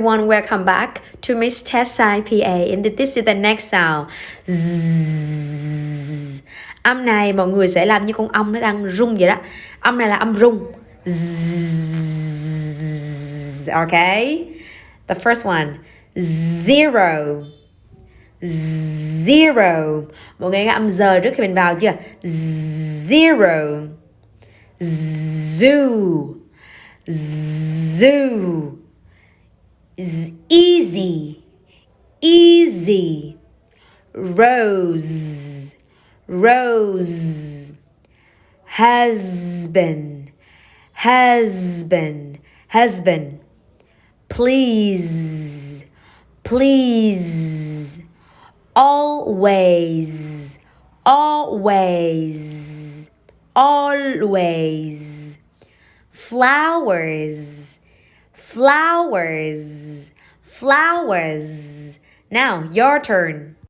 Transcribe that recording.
Everyone, welcome back to Miss Tessa PA. And this is the next sound. Zzz. Âm này mọi người sẽ làm như con ong nó đang rung vậy đó. Âm này là âm rung. Zzz. Okay. The first one. Zero. Zero. Mọi người nghe âm giờ trước khi mình vào chưa? Zero. Zoo. Zoo. Easy, easy. Rose, rose. Husband, husband, husband. Please, please. Always, always, always. Flowers, flowers, flowers. Now, your turn.